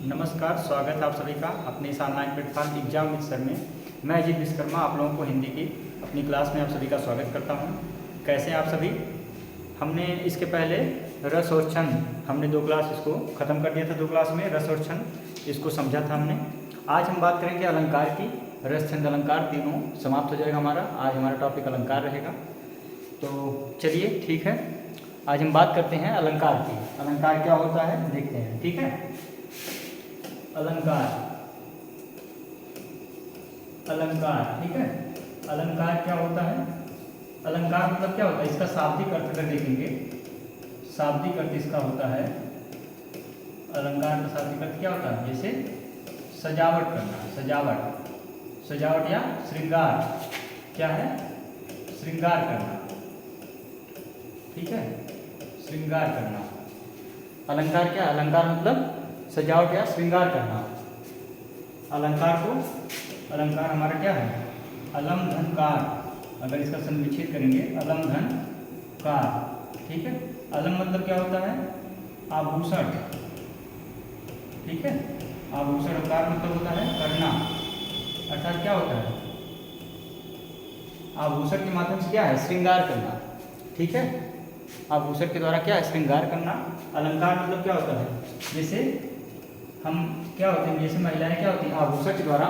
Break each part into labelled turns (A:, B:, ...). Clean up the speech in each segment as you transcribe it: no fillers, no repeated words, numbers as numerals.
A: नमस्कार, स्वागत है आप सभी का अपने इस online platform exam with sir में। मैं अजीत विश्वकर्मा आप लोगों को हिंदी की अपनी क्लास में आप सभी का स्वागत करता हूं। कैसे हैं आप सभी? हमने इसके पहले रस और छंद हमने 2 क्लास इसको ख़त्म कर दिया था। 2 क्लास में रस और छंद इसको समझा था हमने। आज हम बात करेंगे अलंकार की। रस छंद अलंकार तीनों समाप्त हो जाएगा हमारा। आज हमारा टॉपिक अलंकार रहेगा। तो चलिए ठीक है, आज हम बात करते हैं अलंकार की। अलंकार क्या होता है देखते हैं, ठीक है। अलंकार, अलंकार, ठीक है। अलंकार क्या होता है? अलंकार मतलब क्या होता है? इसका शाब्दिक अर्थ अगर देखेंगे, शाब्दिक अर्थ इसका होता है, अलंकार का शाब्दिक अर्थ क्या होता है? जैसे सजावट करना, सजावट, सजावट या श्रृंगार। क्या है? श्रृंगार करना, ठीक है, श्रृंगार करना। अलंकार क्या? अलंकार मतलब सजावट या श्रृंगार करना। अलंकार को, अलंकार हमारा क्या है? अलम धन कार। अगर इसका संविच्छेद करेंगे, अलम धन कार, ठीक है। अलम मतलब क्या होता है? आभूषण, ठीक है। आभूषण। कार मतलब होता है करना, अर्थात क्या होता है? आभूषण के माध्यम से क्या है? श्रृंगार करना, ठीक है। आभूषण के द्वारा क्या है? श्रृंगार करना। अलंकार मतलब क्या होता है? जैसे हम क्या होते हैं, जैसे महिलाएं क्या होती हैं? आभूषण के द्वारा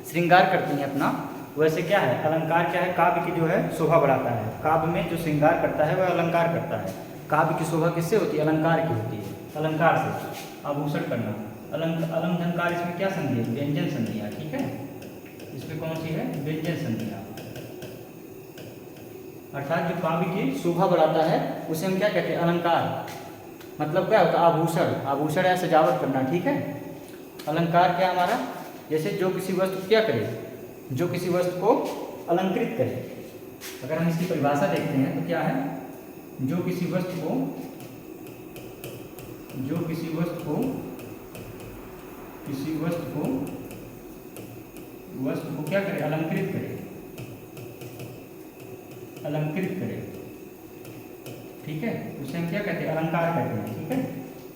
A: श्रृंगार करती हैं अपना। वैसे क्या है? अलंकार क्या है? काव्य की जो है शोभा बढ़ाता है। काव्य में जो श्रृंगार करता है वह अलंकार करता है। काव्य की शोभा किससे होती है? अलंकार की होती है। अलंकार से आभूषण करना। अलम धनकार, इसमें क्या संधि है? व्यंजन संधि है, ठीक है। इसमें कौन सी है? व्यंजन संधि। अर्थात जो काव्य की शोभा बढ़ाता है उसे हम क्या कहते हैं? अलंकार। मतलब क्या होता है? आभूषण, आभूषण या सजावट करना, ठीक है। अलंकार क्या हमारा? जैसे जो किसी वस्तु को क्या करे? जो किसी वस्तु को अलंकृत करे। अगर हम इसकी परिभाषा देखते हैं तो क्या है? जो किसी वस्तु को, जो किसी वस्तु को, किसी वस्तु को क्या करे? अलंकृत करे, अलंकृत करे, ठीक है। उसे हम क्या कहते हैं? अलंकार कहते हैं, ठीक है।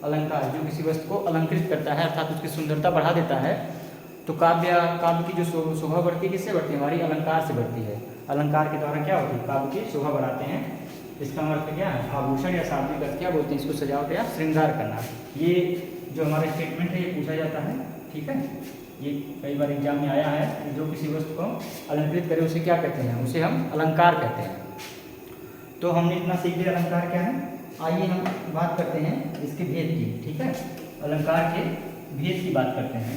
A: अलंकार जो किसी वस्तु को अलंकृत करता है अर्थात उसकी सुंदरता बढ़ा देता है। तो काव्य की जो शोभा बढ़ती है किससे बढ़ती है? हमारी अलंकार से बढ़ती है। अलंकार के द्वारा क्या होती है? काव्य की शोभा बढ़ाते हैं। इसका अर्थ क्या है? आभूषण या शाब्दिक अर्थ क्या बोलते हैं? इसको सजावट या श्रृंगार करना। ये जो हमारा स्टेटमेंट है ये पूछा जाता है, ठीक है। ये कई बार एग्जाम में आया है। जो किसी वस्तु को अलंकृत करे उसे क्या कहते हैं? उसे हम अलंकार कहते हैं। तो हमने इतना सीख लिया अलंकार क्या है। आइए हम बात करते हैं इसके भेद की, ठीक है। अलंकार के भेद की बात करते हैं।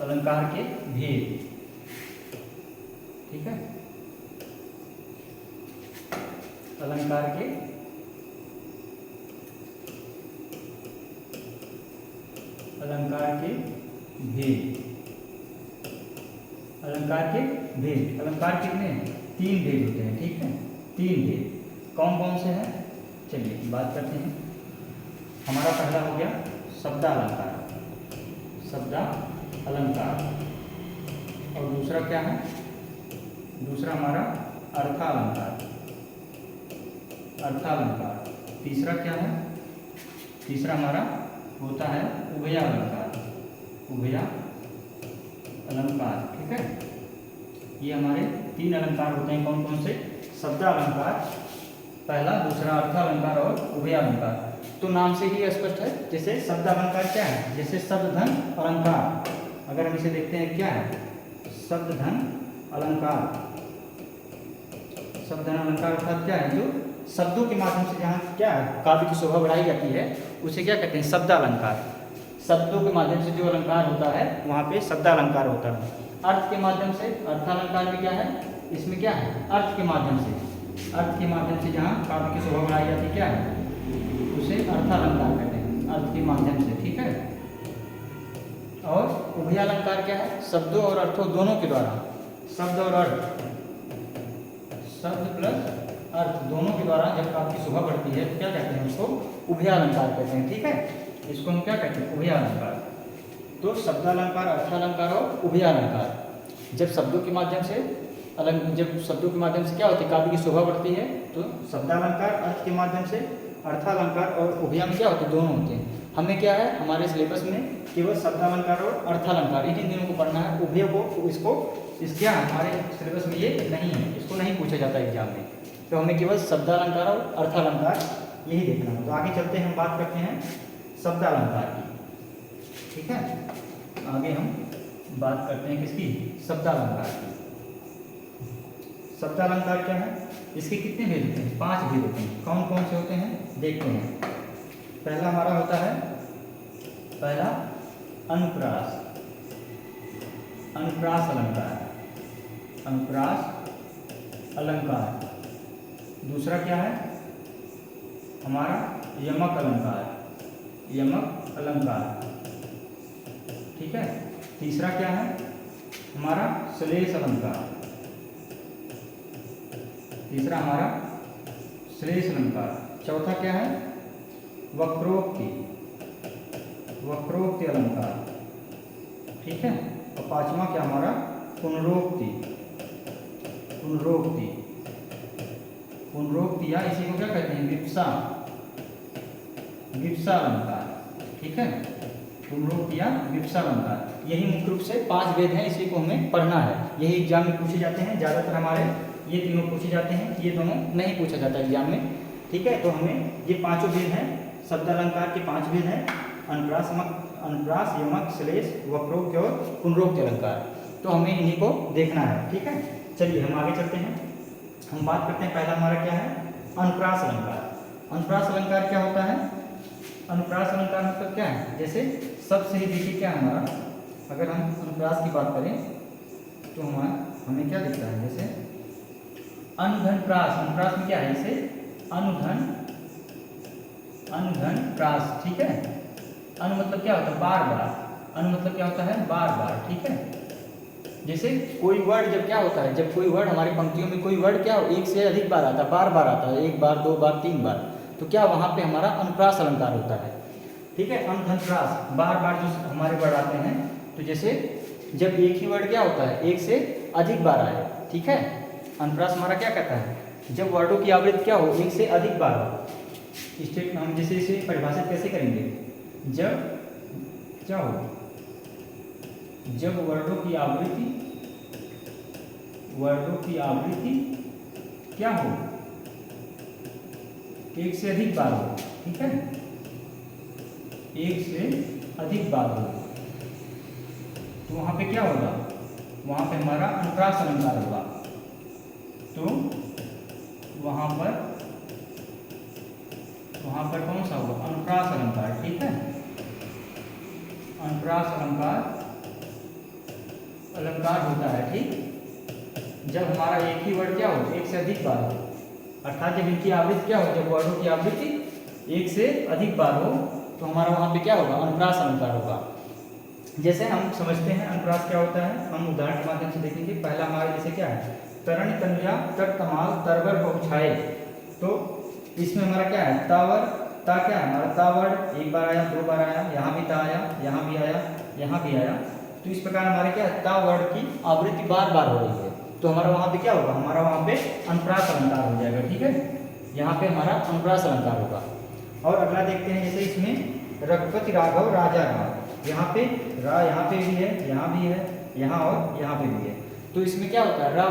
A: अलंकार के भेद, ठीक है। अलंकार के अलंकार के भेद, अलंकार के भेद। अलंकार कितने हैं? 3 भेद होते हैं, ठीक है। 3 भेद कौन कौन से हैं? चलिए बात करते हैं। हमारा पहला हो गया शब्दालंकार, शब्दालंकार। और दूसरा क्या है? दूसरा हमारा अर्थालंकार, अर्थालंकार। तीसरा क्या है? तीसरा हमारा होता है उभयालंकार, उभयालंकार, ठीक है। ये हमारे 3 अलंकार होते हैं। कौन कौन से? शब्दालंकार पहला, दूसरा अर्थालंकार और उभयालंकार। तो नाम से ही स्पष्ट है। जैसे शब्दालंकार क्या है? जैसे शब्द धन अलंकार। अगर हम इसे देखते हैं क्या है? शब्द धन अलंकार। शब्द धन अलंकार अर्थात क्या है? जो शब्दों के माध्यम से जहाँ क्या है काव्य की शोभा बढ़ाई जाती है उसे क्या कहते हैं? शब्दालंकार। शब्दों के माध्यम से जो अलंकार होता है वहाँ पे शब्दालंकार होता है। अर्थ के माध्यम से अर्थालंकार में क्या है? इसमें क्या है? अर्थ के माध्यम से, अर्थ के माध्यम से जहाँ काव्य की शोभा बढ़ाई जाती है क्या है? उसे अर्थालंकार कहते हैं, अर्थ के माध्यम से, ठीक है। और उभयालंकार क्या है? शब्दों और अर्थों दोनों के द्वारा, शब्द और अर्थ, शब्द प्लस अर्थ दोनों के द्वारा जब काव्य की शोभा बढ़ती है तो क्या कहते हैं? उसको उभयालंकार कहते हैं, ठीक है। इसको हम क्या कहते हैं? उभयालंकार। तो शब्दालंकार, अर्थालंकार और उभयालंकार। जब शब्दों के माध्यम से जब शब्दों के माध्यम से क्या होती है? काव्य की शोभा बढ़ती है। तो शब्दालंकार अर्थ के माध्यम से, अर्थालंकार और उभयम क्या होते हैं? दोनों होते हैं।
B: हमें क्या है हमारे सिलेबस में केवल शब्दालंकार और अर्थालंकार इन्हीं दिनों को पढ़ना है। उभय को इसको क्या हमारे सिलेबस में ये नहीं है, इसको नहीं पूछा जाता एग्जाम में। तो हमें केवल शब्दालंकार और अर्थालंकार यही देखना है। तो आगे चलते हैं, हम बात करते हैं शब्दालंकार की। ठीक है, आगे हम बात करते हैं किसकी, शब्दालंकार की। शब्दालंकार क्या है, इसके कितने भेद होते हैं, 5 भेद होते हैं। कौन कौन से होते हैं देखते हैं। पहला हमारा होता है, पहला अनुप्रास, अनुप्रास अलंकार, अनुप्रास अलंकार। दूसरा क्या है हमारा यमक अलंकार, यमक अलंकार। ठीक है, तीसरा क्या है हमारा श्लेष अलंकार, तीसरा हमारा श्लेष अलंकार। चौथा क्या है वक्रोक्ति, वक्रोक्ति अलंकार। ठीक है, और पांचवा क्या हमारा पुनरोक्ति, पुनरोक्ति, पुनरोक्ति या इसी को क्या कहते हैं विप्सा, विप्सा अलंकार। ठीक है, पुनरोक्ति या विप्सा अलंकार। यही मुख्य रूप से 5 भेद हैं, इसी को हमें पढ़ना है। यही एग्जाम में पूछे जाते हैं, ज़्यादातर हमारे ये तीनों पूछे जाते हैं, ये दोनों नहीं पूछा जाता एग्जाम में। ठीक है, तो हमें ये 5 भेद हैं, शब्दालंकार के 5 भेद हैं, अनुप्रास, अनुप्रास, यमक, श्लेष, वक्रोक्ति और पुनरोक्ति अलंकार। तो हमें इन्हीं को देखना है। ठीक है, चलिए हम आगे चलते हैं। हम बात करते हैं, पहला हमारा क्या है अनुप्रास अलंकार। अनुप्रास अलंकार क्या होता है, अनुप्रास अलंकार मतलब क्या है, जैसे सबसे ही देखिए क्या हमारा, अगर हम अनुप्रास की बात करें तो हमें क्या दिखता है, जैसे अनुधन प्रास, अनुप्रास में क्या है, जैसे अनुधन, अनुधन प्रास। ठीक है, अनु मतलब क्या होता है बार बार, अनु मतलब क्या होता है बार बार। ठीक है, जैसे कोई वर्ड जब क्या होता है, जब कोई वर्ड हमारी पंक्तियों में कोई वर्ड क्या हो एक से अधिक बार आता है, बार बार आता है, 1 बार 2 बार 3 बार, तो क्या वहाँ पे हमारा अनुप्रास अलंकार होता है। ठीक है, अनुधन प्रास बार बार जो हमारे वर्ड आते हैं, तो जैसे जब एक ही वर्ड क्या होता है एक से अधिक बार आए। ठीक है, अनुप्रास हमारा क्या कहता है, जब वर्डों की आवृत्ति क्या हो एक से अधिक बार हो। स्टेट हम जैसे इसे परिभाषित कैसे करेंगे, जब क्या हो, जब वर्डों की आवृत्ति, वर्डों की आवृत्ति क्या हो एक से अधिक बार हो। ठीक है, एक से अधिक बार हो, तो वहां पे क्या होगा, वहां पे हमारा अनुप्रास अलंकार होगा। तो वहां पर कौन सा होगा अनुप्रास अलंकार। ठीक है, अनुप्रास अलंकार अलंकार होता है। ठीक, जब हमारा एक ही वर्ड क्या हो एक से अधिक बार हो, अर्थात जब इनकी आवृत्ति क्या हो, जब वर्डों की आवृत्ति एक से अधिक बार हो, तो हमारा वहां पे क्या होगा अनुप्रास अलंकार होगा। जैसे हम समझते हैं अनुप्रास क्या होता है, हम उदाहरण के माध्यम से देखेंगे। पहला हमारा जैसे क्या है तरण तनुजा तर तमाल तरवर बहुछाए, तो इसमें हमारा क्या है तावर, ता क्या है हमारा तावर 1 बार आया 2 बार आया, यहाँ भी ता आया, यहाँ भी आया, यहाँ भी आया। तो इस प्रकार हमारे क्या है ता वर्ड की आवृत्ति बार बार हो रही है, तो हमारा वहाँ पे क्या होगा, हमारा वहाँ पे अनुप्रास अलंकार हो जाएगा। ठीक है, यहाँ पे हमारा अनुप्रास अलंकार होगा। और अगला देखते हैं, जैसे इसमें रघुपति राघव राजा राम, यहाँ पे रा यहाँ पे भी है, यहाँ भी है, यहाँ और यहाँ पे भी है। तो इसमें क्या होता है रा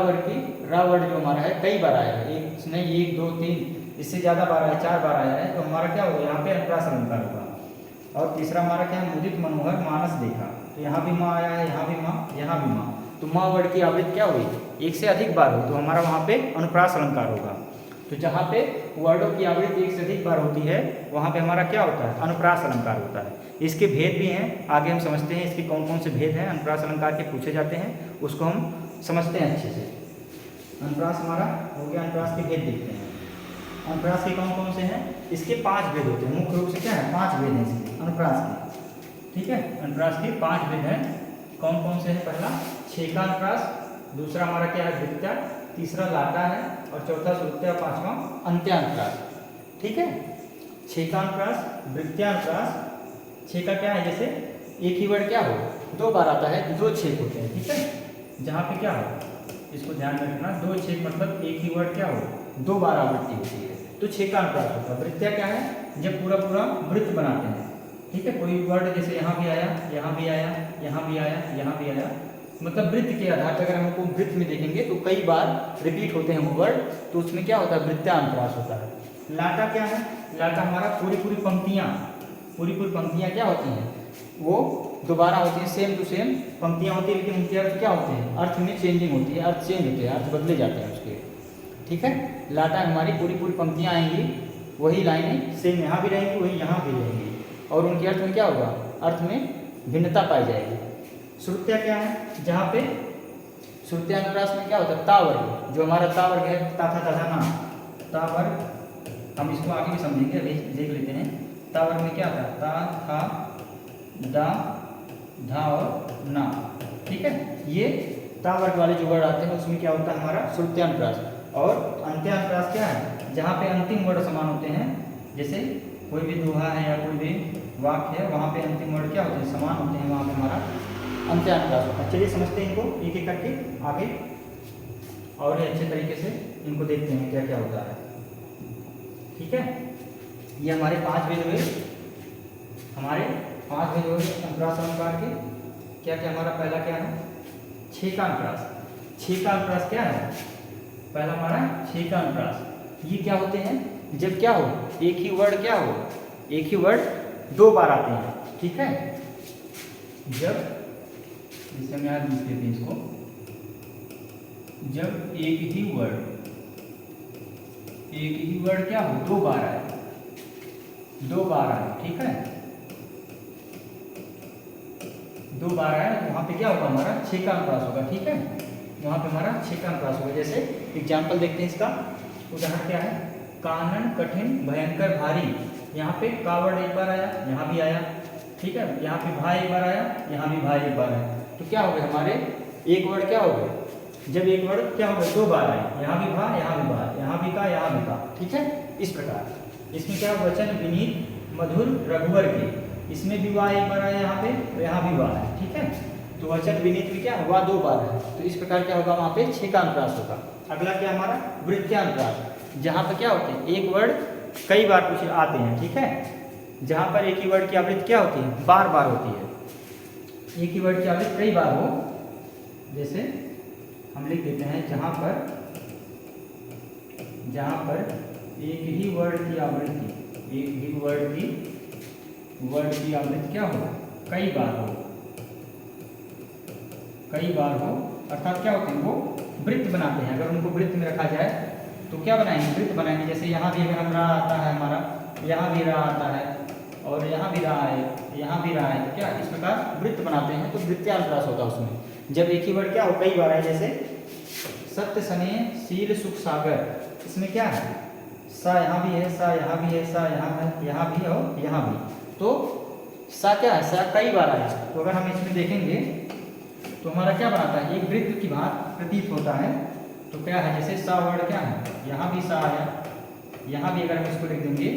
B: वर्ड जो हमारा है कई बार आया है, एक नहीं 1 2 3 इससे ज़्यादा बार आया, 4 बार आया है, तो हमारा क्या होगा यहाँ पे अनुप्रास अलंकार होगा। और तीसरा हमारा क्या है मुदित मनोहर मानस देखा, तो यहाँ भी माँ आया है, यहाँ भी माँ, यहाँ भी माँ, तो माँ वर्ड की आवृत्ति क्या हुई एक से अधिक बार हो, तो हमारा वहाँ पे अनुप्रास अलंकार होगा। तो जहाँ पे वर्डों की आवृत्ति एक से अधिक बार होती है वहाँ पे हमारा क्या होता है अनुप्रास अलंकार होता है। इसके भेद भी हैं, आगे हम समझते हैं इसके कौन कौन से भेद हैं अनुप्रास अलंकार के पूछे जाते हैं, उसको हम समझते हैं अच्छे से। अनुप्रास हमारा हो गया, अनुप्रास के भेद देखते हैं। अनुप्रास के कौन कौन से हैं, इसके 5 भेद होते हैं, मुख्य रूप से क्या है 5 भेद हैं इसके अनुप्रास के। ठीक है, अनुप्रास के 5 भेद हैं, कौन कौन से हैं, पहला छेका अनुप्रास, दूसरा हमारा क्या है वृत्ता, तीसरा लाटा है, और चौथा सुवृत्ता, पांचवा अंत्यानुप्रास। ठीक है, छेकानुप्रास, वृत्तानुप्रास। छेका क्या है, जैसे एक ही वर्ड क्या हो 2 बार आता है, 2 छेक होते हैं। ठीक है, जहाँ पे क्या हो इसको ध्यान में रखना, 2 छेक मतलब एक ही वर्ड क्या हो 2 बार आवृत्ति होती है, तो छेकानुप्रास होता है। वृत्ता क्या है, जब पूरा पूरा वृत्त बनाते हैं, ठीक है, कोई वर्ड जैसे यहाँ भी आया, यहाँ भी आया, यहाँ भी आया, यहाँ भी आया, मतलब वृत्त के आधार पर अगर हमको वृत्त में देखेंगे तो कई बार रिपीट होते हैं वो वर्ड, तो उसमें क्या होता है, वृत्तानुप्रास होता है। लाटा क्या है, लाटा हमारा पूरी पूरी पंक्तियाँ क्या होती हैं, वो दोबारा होती हैं, सेम टू सेम पंक्तियाँ होती हैं, लेकिन उनके अर्थ क्या होते हैं, अर्थ में चेंजिंग होती है, अर्थ चेंज होते हैं, अर्थ बदले जाते हैं उसके। ठीक है, लाटा हमारी पूरी पूरी पंक्तियाँ आएंगी, वही लाइनें सेम यहाँ भी रहेंगी, वही यहाँ भी रहेंगी, और उनके अर्थ में क्या होगा, अर्थ में भिन्नता पाई जाएगी। श्रुत्या क्या है, जहाँ पे श्रुत्यानुप्रास में क्या होता है, ता वर्ग, जो हमारा ता वर्ग है, ता था तथा ना, ता वर्ग, हम इसको आगे भी समझेंगे, अभी देख लेते हैं। ता वर्ग में क्या था, ता, था, दा, धा और ना। ठीक है, ये ता वर्ग वाले जो वर्ड आते हैं उसमें क्या होता है हमारा श्रुत्यानुप्रास। और अंत्यानुप्रास क्या है, जहाँ पे अंतिम वर्ड समान होते हैं, जैसे कोई भी दोहा है या कोई भी वाक्य है, वहाँ पे अंतिम वर्ड क्या होते हैं, समान होते हैं, वहाँ पे हमारा अंत्यानुप्रास होता है। चलिए समझते हैं इनको एक एक करके आगे, और ये अच्छे तरीके से इनको देखते हैं क्या क्या होता है। ठीक है, ये हमारे 5 भेद हुए, हमारे 5 भेद हुए अनुप्रास अलंकार के। क्या क्या हमारा पहला क्या है, छेकानुप्रास। छेकानुप्रास क्या है, पहला हमारा छेकानुप्रास। ये क्या होते हैं, जब क्या हो, एक ही वर्ड क्या हो, एक ही वर्ड 2 बार आते हैं। ठीक है, जब जिसे हम याद लिख देते हैं इसको, जब एक ही वर्ड क्या हो, 2 बार आए, 2 बार आए। ठीक है, 2 बार आए तो वहाँ पे क्या होगा, हमारा छेकानुप्रास होगा। ठीक है, वहाँ पे हमारा छेकानुप्रास होगा। जैसे एग्जाम्पल देखते हैं इसका, उदाहरण क्या है, कानन कठिन भयंकर भारी, यहाँ पे का वर्ड एक बार आया, यहाँ भी आया। ठीक है, यहाँ पे भा एक बार आया, यहाँ भी भा एक बार आया, तो क्या हो गए हमारे एक वर्ड क्या हो गए, जब एक वर्ड क्या हो गया 2 बार आए, यहाँ भी भा, यहाँ भी भा, यहाँ भी का, यहाँ भी का। ठीक है, इस प्रकार इसमें क्या वचन विनीत मधुर रघुवर के, इसमें भी वाह एक बार आया, यहाँ पे तो यहाँ भी वाह है। ठीक है, तो वचन विनीत में क्या वाह 2 बार है, तो इस प्रकार क्या होगा, वहाँ पे छेकानुप्रास होगा। अगला क्या हमारा वृत्त्यानुप्रास, जहाँ पर क्या होते हैं, एक वर्ड कई बार कुछ आते हैं। ठीक है, जहाँ पर एक ही वर्ड की आवृत्ति क्या होती है, बार बार होती है, एक ही वर्ड की आवृत्ति कई बार हो। जैसे हम लिख देते हैं, जहाँ पर एक ही वर्ड की आवृत्ति, एक ही वर्ड की आवृत्ति क्या हो, कई बार हो, अर्थात क्या होते हैं, वो वृत्त बनाते हैं। अगर उनको वृत्त में रखा जाए तो क्या बनाएंगे, वृत्त बनाएंगे। जैसे यहाँ भी अगर हम रहा आता है हमारा, यहाँ भी रहा आता है, और यहाँ भी रहा है, यहाँ भी रहा है, तो क्या इस प्रकार वृत्त बनाते हैं, तो वृत्त्यानुप्रास होगा उसमें। जब एक ही वर्ड क्या हो, कई बार है, जैसे सत्य स्नेह शील सुख सागर, इसमें क्या है, सा यहाँ भी है, सा यहाँ भी है, सा यहाँ है, यहाँ भी और यहाँ भी, तो सा क्या है, सा कई बार आया। तो अगर हम इसमें देखेंगे तो हमारा क्या बनाता है, एक वृत्त की भांति प्रतीत होता है। तो क्या है, जैसे सा वर्ड क्या है, यहाँ भी सा आया, यहाँ भी अगर हम इसको लिख देंगे,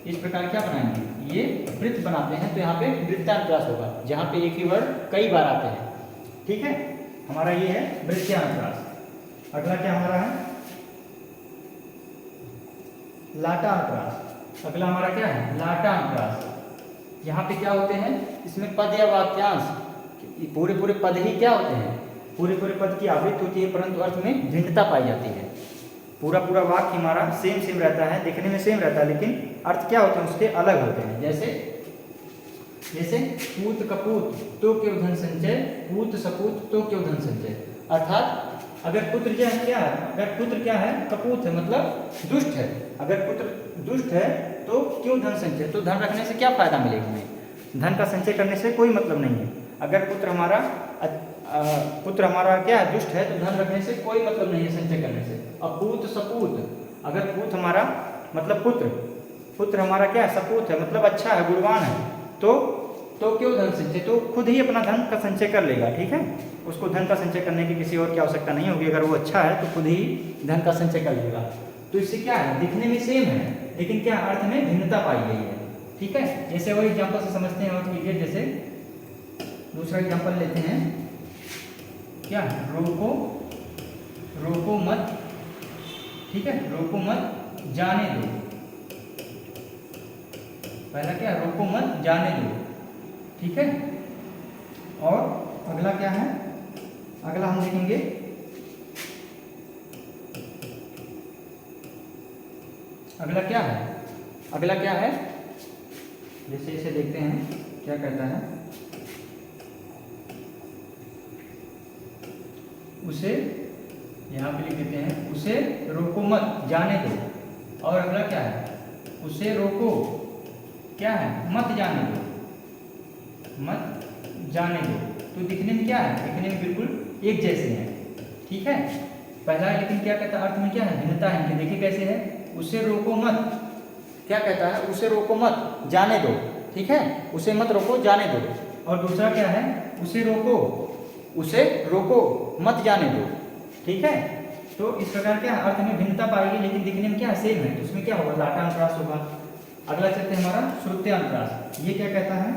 B: इस प्रकार क्या बनाएंगे, ये वृत्त बनाते हैं, तो यहाँ पे वृत्तानुप्रास होगा, जहाँ पे एक ही वर्ड कई बार आते हैं। ठीक है, हमारा ये है वृत्त्यानुप्रास। अगला क्या हमारा है, लाटानुप्रास। अगला हमारा क्या है, लाटानुप्रास। यहाँ पे क्या होते हैं, इसमें पद या वाक्यांश, पूरे पूरे पद ही क्या होते हैं, पूरे पूरे पद की आवृत्ति होती है, परंतु अर्थ में भिन्नता पाई जाती है। पूरा पूरा वाक्य हमारा सेम रहता है, दिखने में सेम रहता है, लेकिन अर्थ क्या होते हैं उसके अलग होते हैं। जैसे पूत कपूत तो क्यों धन संचय, पूत सपूत तो क्यों धन संचय। अर्थात अगर पुत्र जो है क्या है, अगर पुत्र क्या है, कपूत है, मतलब दुष्ट है, अगर पुत्र दुष्ट है तो क्यों धन संचय, तो धन रखने से क्या फायदा मिलेगा हमें, धन का संचय करने से कोई मतलब नहीं है। अगर पुत्र हमारा क्या है, दुष्ट है, तो धन रखने से कोई मतलब नहीं है, संचय करने से। अब पूत सपूत, अगर पूत हमारा मतलब पुत्र हमारा क्या है, सपूत है, मतलब अच्छा है, गुणवान है, तो क्यों धन संचय, तो खुद ही अपना धन का संचय कर लेगा। ठीक है, उसको धन का संचय करने की किसी और की आवश्यकता नहीं होगी, अगर वो अच्छा है तो खुद ही धन का संचय कर लेगा। तो इससे क्या है, दिखने में सेम है, लेकिन क्या अर्थ में भिन्नता पाई गई है। ठीक है, जैसे वही एग्जाम्पल से समझते हैं और कीजिए। जैसे दूसरा एग्जाम्पल लेते हैं, क्या रोको मत, ठीक है, रोको मत जाने दो, पहला क्या है, रोको मत जाने दो, ठीक है। और अगला क्या है, अगला हम देखेंगे अगला क्या है, अगला क्या है, जैसे इसे देखते हैं क्या कहता है, उसे यहाँ पे लिख देते हैं, उसे रोको मत जाने दो। और अगला क्या है, उसे रोको क्या है, मत जाने दो, मत जाने दो। तो दिखने में क्या है, दिखने में बिल्कुल एक जैसे हैं, ठीक है। पहला है, लेकिन क्या कहता है, अर्थ में क्या है, भिन्नता है इनके। देखिए कैसे है, उसे रोको मत, क्या कहता है, उसे रोको मत जाने दो, ठीक है, उसे मत रोको जाने दो। और दूसरा क्या है, उसे रोको, उसे रोको मत जाने दो, ठीक है। तो इस प्रकार क्या अर्थ में भिन्नता पाएगी, लेकिन दिखने में क्या सेम है। तो उसमें क्या होगा, लाटानुप्रास होगा। अगला चलते हैं हमारा श्रुत्यानुप्रास। ये क्या कहता है,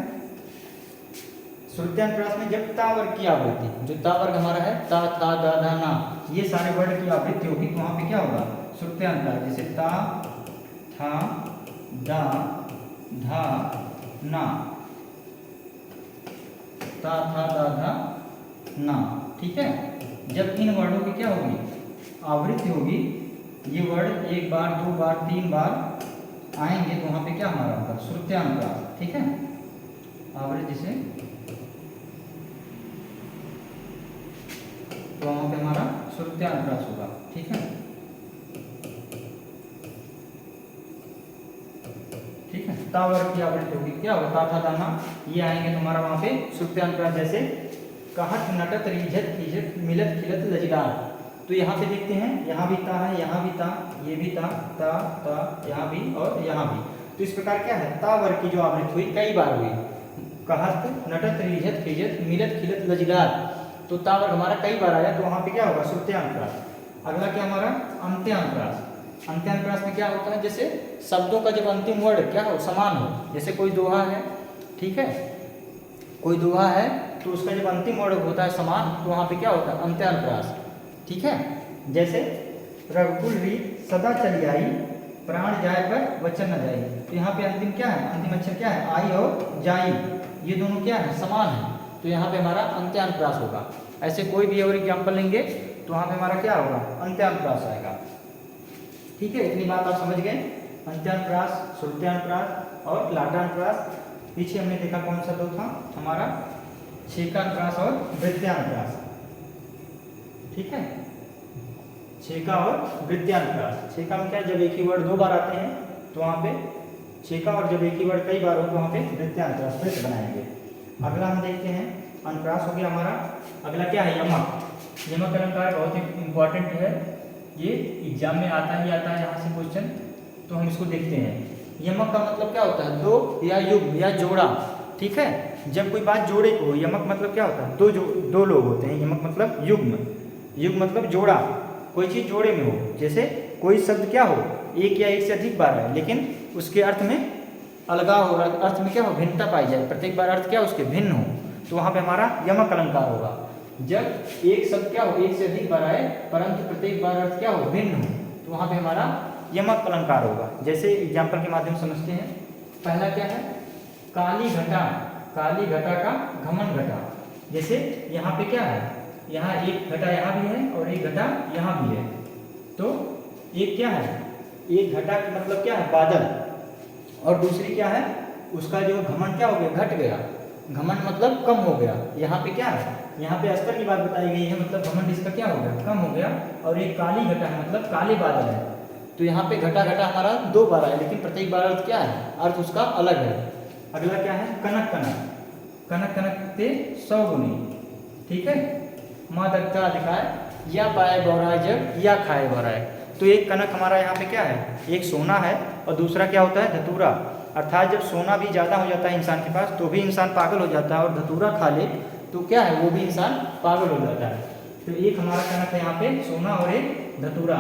B: श्रुत्यानुप्रास में जब ता वर्ग की आवृत्ति, जो ता वर्ग हमारा है, ता था दा धा ना, ये सारे वर्ड की आवृत्ति होगी, तो वहां पे क्या होगा, श्रुत्यानुप्रास। जैसे ता था दा धा ना, ता था दा धा ना, ठीक है। जब इन वर्डों की क्या होगी, आवृत्ति होगी, ये वर्ड एक बार, दो बार, तीन बार आएंगे, तो वहां पे क्या हमारा होगा, श्रुत्यानुप्रास, ठीक है। आवृत्ति से तो वहां पे हमारा श्रुत्यानुप्रास होगा, ठीक है, ठीक है। ता वर्ग की आवृत्ति होगी, क्या होगा, ता था दाना, ये आएंगे तो हमारा वहां पे श्रुत्यानुप्रास। जैसे कहत नटत रिझत खिझत मिलत खिलत लजदार, तो यहाँ पे देखते हैं, यहाँ भी ता है, यहाँ भी ता, ये भी ता ता ता, यहाँ भी और यहाँ भी। तो इस प्रकार क्या है, ता वर्ग की जो आवृत्ति हुई कई बार हुई। कहत नटत रिझत खिझत मिलत खिलत लजदार, तो ता वर्ग हमारा कई बार आया, तो वहाँ पे क्या होगा, श्रुत्यानुप्रास। अगला क्या हमारा, अंत्यानुप्रास। अंत्यानुप्रास में क्या होता है, जैसे शब्दों का जब अंतिम वर्ड क्या हो, समान हो। जैसे कोई दोहा है, ठीक है, कोई दोहा है, तो उसका जब अंतिम वर्ड होता है समान, तो वहाँ पे क्या होता है, अंत्यानुप्रास, ठीक है। जैसे रघुकुल रीत सदा चली आई, प्राण जाए पर वचन न जाई, तो यहाँ पे अंतिम क्या है, अंतिम अक्षर क्या है, आई और जाई, ये दोनों क्या है, समान है, तो यहाँ पे हमारा अंत्यानुप्रास होगा। ऐसे कोई भी और एग्जाम्पल लेंगे तो वहाँ पे हमारा क्या होगा, अंत्यानुप्रास आएगा, ठीक है। इतनी बात आप समझ गए, अंत्यानुप्रास, श्रुत्यानुप्रास और लाटानुप्रास। पीछे हमने देखा कौन सा दो था हमारा, छेकानुप्रास और वृत्त्यानुप्रास, ठीक है, छेका और वृत्त्यानुप्रास। छेका में क्या, जब एक ही वर्ड दो बार आते हैं तो वहाँ पे छेका, और जब एक ही वर्ड कई बार हो तो वहाँ पे वृत्त्यानुप्रास, वृत्त बनाएंगे। अगला हम देखते हैं, अनुप्रास हो गया हमारा। अगला क्या है, यमक। यमक अलंकार बहुत ही इंपॉर्टेंट है, ये एग्जाम में आता ही आता है, यहाँ से क्वेश्चन, तो हम इसको देखते हैं। यमक का मतलब क्या होता है, दो या युग्म या जोड़ा, ठीक है। जब कोई बात जोड़े को हो, यमक मतलब क्या होता है, दो लोग होते हैं, यमक मतलब युग्म, युग्म मतलब जोड़ा, कोई चीज़ जोड़े में हो। जैसे कोई शब्द क्या हो, एक या एक से अधिक बार है, लेकिन उसके अर्थ में अलगाव हो, अर्थ में क्या हो, भिन्नता पाई जाए, प्रत्येक बार अर्थ क्या उसके भिन्न हो, तो वहाँ पे हमारा यमक अलंकार होगा। जब एक शब्द क्या हो, एक से अधिक बार आए, परंतु प्रत्येक बार अर्थ क्या हो, भिन्न हो, तो वहाँ पे हमारा यमक अलंकार होगा। जैसे एग्जाम्पल के माध्यम से समझते हैं। पहला क्या है, काली घटा, काली घटा का घमन घटा। जैसे यहाँ पे क्या है, यहाँ एक घटा यहाँ भी है और एक घटा यहाँ भी है, तो एक क्या है, एक घटा का मतलब क्या है, बादल, और दूसरी क्या है, उसका जो घमंड क्या हो गया, घट गया, घमंड मतलब कम हो गया। यहाँ पे क्या है, यहाँ पे अस्तर की बात बताई गई है, मतलब घमंड इसका क्या हो गया, कम हो गया। और एक काली घटा है, मतलब काले बादल है, तो यहाँ पे घटा घटा हमारा दो बार है, लेकिन प्रत्येक बार अर्थ क्या है, अर्थ उसका अलग है। अगला क्या है, कनक कनक, कनक कनक ते 100 गुनी, ठीक है। माँ दत्ता अधिकार, या पाए बौराए जब, या खाए बौराए। तो एक कनक हमारा यहाँ पे क्या है, एक सोना है, और दूसरा क्या होता है, धतूरा। अर्थात जब सोना भी ज़्यादा हो जाता है इंसान के पास, तो भी इंसान पागल हो जाता है, और धतूरा खा ले तो क्या है, वो भी इंसान पागल हो जाता है। तो एक हमारा कनक है यहाँ पे सोना और एक धतूरा।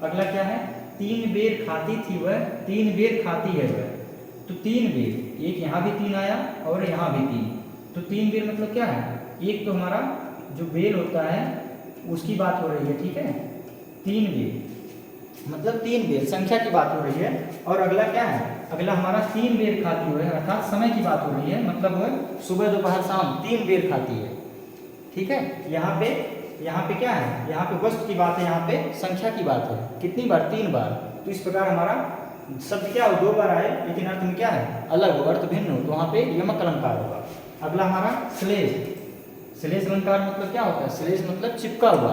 B: अगला क्या है, 3 बेर खाती थी वह, 3 बेर खाती है वह। तो 3 बेर, एक यहाँ भी 3 आया और यहाँ भी 3, तो 3 बेर मतलब क्या है, एक तो हमारा जो बेल होता है उसकी बात हो रही है, ठीक है। 3 बेर मतलब 3 बेर संख्या की बात हो रही है। और अगला क्या है, अगला हमारा 3 बेर खाती है, अर्थात समय की बात हो रही है, मतलब वो सुबह दोपहर शाम 3 बेर खाती है। ठीक है, यहाँ पे क्या है, यहाँ पे वस्तु की बात है, यहाँ पे संख्या की बात है। कितनी बार? 3 बार। तो इस प्रकार हमारा शब्द क्या हो, 2 बार आए लेकिन अर्थ में क्या है, अलग हो, अर्थ भिन्न हो, तो वहाँ पे यमक अलंकार होगा। अगला हमारा श्लेष। श्लेष अलंकार मतलब क्या होता है? श्लेष मतलब चिपका हुआ,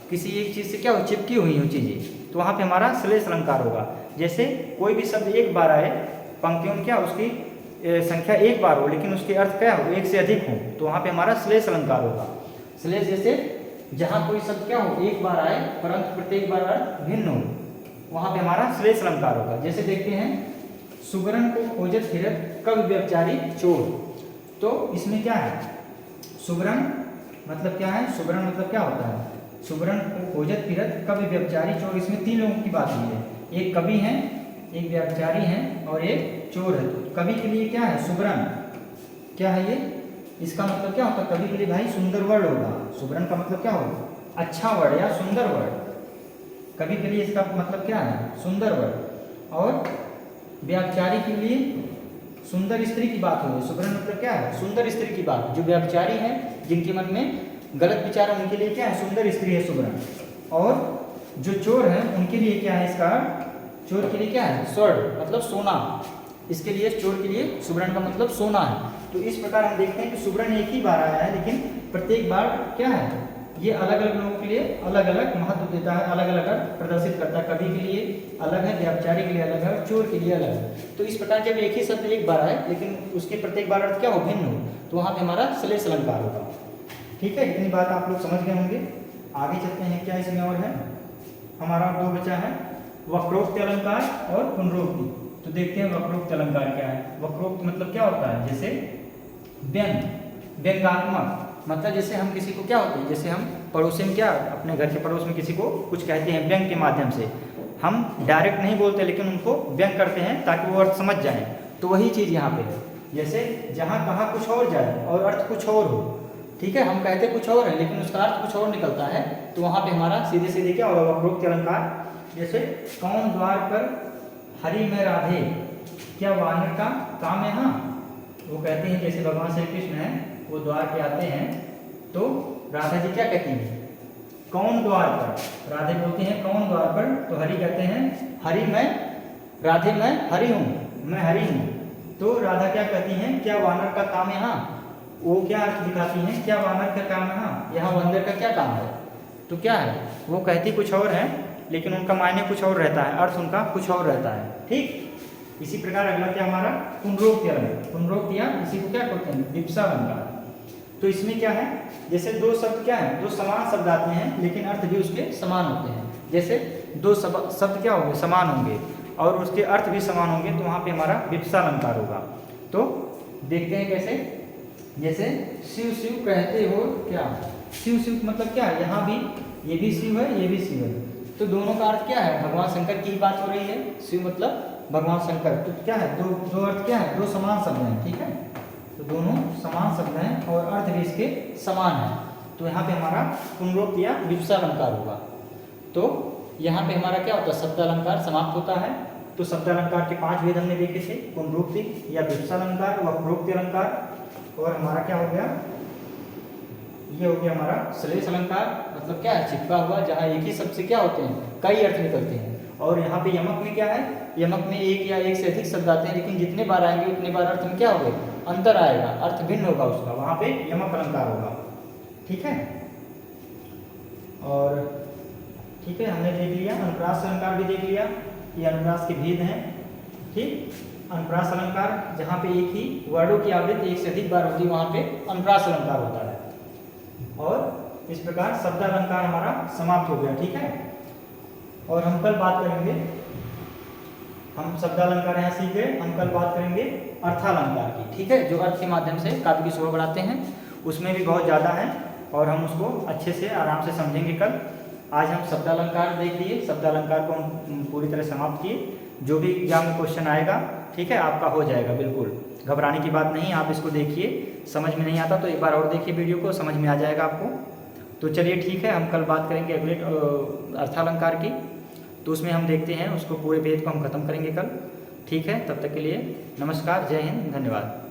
B: किसी एक चीज़ से क्या हो, चिपकी हुई हो चीज़ें, तो वहाँ पे हमारा श्लेष अलंकार होगा। जैसे कोई भी शब्द 1 बार आए, पंक्तियों में क्या उसकी संख्या 1 बार हो लेकिन उसके अर्थ क्या हो, 1 से अधिक हो, तो वहाँ पे हमारा श्लेष अलंकार होगा। श्लेष जैसे जहाँ कोई शब्द क्या हो, 1 बार आए परंतु प्रत्येक बार अर्थ भिन्न हो, वहाँ पे हमारा श्लेष अलंकार होगा। जैसे देखते हैं, सुगरण को खोजत फिरत कवि व्यभिचारी चोर। तो इसमें क्या है, सुगरण मतलब क्या है, सुगरण मतलब क्या होता है, सुगरण को खोजत फिरत कवि व्यभिचारी चोर। इसमें 3 लोगों की बात हुई है, एक कवि है, एक व्यभिचारी है और एक चोर है। तो कवि के लिए क्या है, सुगरण क्या है ये, इसका मतलब क्या होता है, कवि के लिए भाई सुंदर वर्ड होगा। सुगरण का मतलब क्या होगा, अच्छा वर्ड या सुंदर वर्ड। कवि के लिए इसका मतलब क्या है, सुंदर वर्ड। और व्यभिचारी के लिए सुंदर स्त्री की बात हो रही है। सुगरण मतलब क्या है, सुंदर स्त्री की बात। जो व्यभिचारी है, जिनके मन में गलत विचार है, उनके लिए क्या है, सुंदर स्त्री है सुगरण। और जो चोर है उनके लिए क्या है, इसका चोर के लिए क्या है, स्वर्ण मतलब सोना। इसके लिए चोर के लिए सुगरण का मतलब सोना है। तो इस प्रकार हम देखते हैं कि सुगरण एक ही बार आया है लेकिन प्रत्येक बार क्या है, ये अलग अलग लोगों के लिए अलग अलग महत्व देता है, अलग अलग प्रदर्शित करता है। कवि के लिए अलग है, व्यभिचारी के लिए अलग है, चोर के लिए अलग है। तो इस प्रकार जब एक ही शब्द 1 बार आए लेकिन उसके प्रत्येक बार अर्थ क्या हो, भिन्न हो, तो वहाँ पे हमारा श्लेष अलंकार होगा। ठीक है, इतनी बात आप लोग समझ गए होंगे। आगे चलते हैं, क्या इसमें और है, हमारा 2 बचा है, वक्रोक्ति अलंकार और पुनरोक्ति। तो देखते हैं वक्रोक्ति अलंकार क्या है। वक्रोक्ति मतलब क्या होता है, जैसे व्यंग, व्यंगात्मक, मतलब जैसे हम किसी को क्या होते हैं, जैसे हम पड़ोसी में क्या, अपने घर के पड़ोस में किसी को कुछ कहते हैं व्यंग के माध्यम से, हम डायरेक्ट नहीं बोलते लेकिन उनको व्यंग करते हैं ताकि वो अर्थ समझ जाएं। तो वही चीज़ यहाँ पे है, जैसे जहाँ कहा कुछ और जाए और अर्थ कुछ और हो। ठीक है, हम कहते कुछ और है लेकिन उसका अर्थ कुछ और निकलता है, तो वहाँ पे हमारा सीधे सीधे क्या होगा, वक्रोक्ति अलंकार। जैसे कौन द्वार पर हरि में राधे, क्या वानर का काम है। हाँ, वो कहते हैं जैसे भगवान श्री कृष्ण है, वो द्वार पे आते हैं तो राधा जी क्या कहती हैं, कौन द्वार पर। राधे बोलते हैं कौन द्वार पर, तो हरि कहते हैं हरि मैं, राधे मैं हरि हूँ, मैं हरि हूँ। तो राधा क्या कहती हैं, क्या वानर का काम है। हाँ, वो क्या अर्थ दिखाती हैं, क्या वानर का काम है। हाँ, यहाँ बंदर का क्या काम है, तो क्या है, वो कहती कुछ और है लेकिन उनका मायने कुछ और रहता है, अर्थ उनका कुछ और रहता है। ठीक, इसी प्रकार अगला क्या हमारा पुनरोक्ति अलंकार। पुनरोक्ति या इसी को क्या कहते हैं, विप्सा अलंकार। तो इसमें क्या है, जैसे 2 शब्द क्या है, 2 समान शब्द आते हैं लेकिन अर्थ भी उसके समान होते हैं। जैसे 2 शब्द क्या होंगे, समान होंगे और उसके अर्थ भी समान होंगे, तो वहाँ पे हमारा विप्सा अलंकार होगा। तो देखते हैं कैसे, जैसे शिव शिव कहते हो क्या। शिव शिव मतलब क्या है, यहाँ भी ये भी शिव है, ये भी शिव है, तो दोनों का अर्थ क्या है, भगवान शंकर की बात हो रही है। शिव मतलब भगवान शंकर, तो क्या है, दो अर्थ क्या है, 2 समान शब्द हैं। ठीक है, तो दोनों समान शब्द हैं और अर्थ भी इसके समान है, तो यहाँ पे हमारा पुनरोक्ति या विप्सा अलंकार होगा। तो यहाँ पे हमारा क्या होता है, शब्द अलंकार समाप्त होता है। तो शब्द अलंकार के 5 भेद हमने देखे थे, पुनरोक्ति या विप्सा अलंकार, वक्रोक्ति अलंकार, और हमारा क्या हो गया, ये हो गया हमारा श्लेष अलंकार। मतलब क्या है, चिपका हुआ, जहाँ एक ही शब्द से क्या होते हैं, कई अर्थ निकलते हैं। और यहाँ पे यमक में क्या है, यमक में एक या एक से अधिक शब्द आते हैं लेकिन जितने बार आएंगे उतने बार अर्थ में क्या होगा, अंतर आएगा, अर्थ भिन्न होगा उसका, वहाँ पे यमक अलंकार होगा। ठीक है, और ठीक है, हमने देख लिया अनुप्रास अलंकार भी देख लिया, ये अनुप्रास के भेद हैं। ठीक, अनुप्रास अलंकार जहाँ पे एक ही वर्डों की आवृत्ति एक से अधिक बार होती है वहाँ पे अनुप्रास अलंकार होता है। और इस प्रकार शब्द अलंकार हमारा समाप्त हो गया। ठीक है, और हम कल बात करेंगे, हम शब्द अलंकार यहाँ सीख गए, हम कल बात करेंगे अर्थालंकार की। ठीक है, जो अर्थ के माध्यम से काव्य की शोभा बढ़ाते हैं, उसमें भी बहुत ज़्यादा है और हम उसको अच्छे से आराम से समझेंगे कल। आज हम शब्द अलंकार देख लिए, शब्द अलंकार को हम पूरी तरह समाप्त किए। जो भी एग्जाम में क्वेश्चन आएगा, ठीक है, आपका हो जाएगा, बिल्कुल घबराने की बात नहीं। आप इसको देखिए, समझ में नहीं आता तो एक बार और देखिए वीडियो को, समझ में आ जाएगा आपको। तो चलिए ठीक है, हम कल बात करेंगे अगले अर्थालंकार की, तो उसमें हम देखते हैं उसको पूरे भेद को हम खत्म करेंगे कल। ठीक है, तब तक के लिए नमस्कार, जय हिंद, धन्यवाद।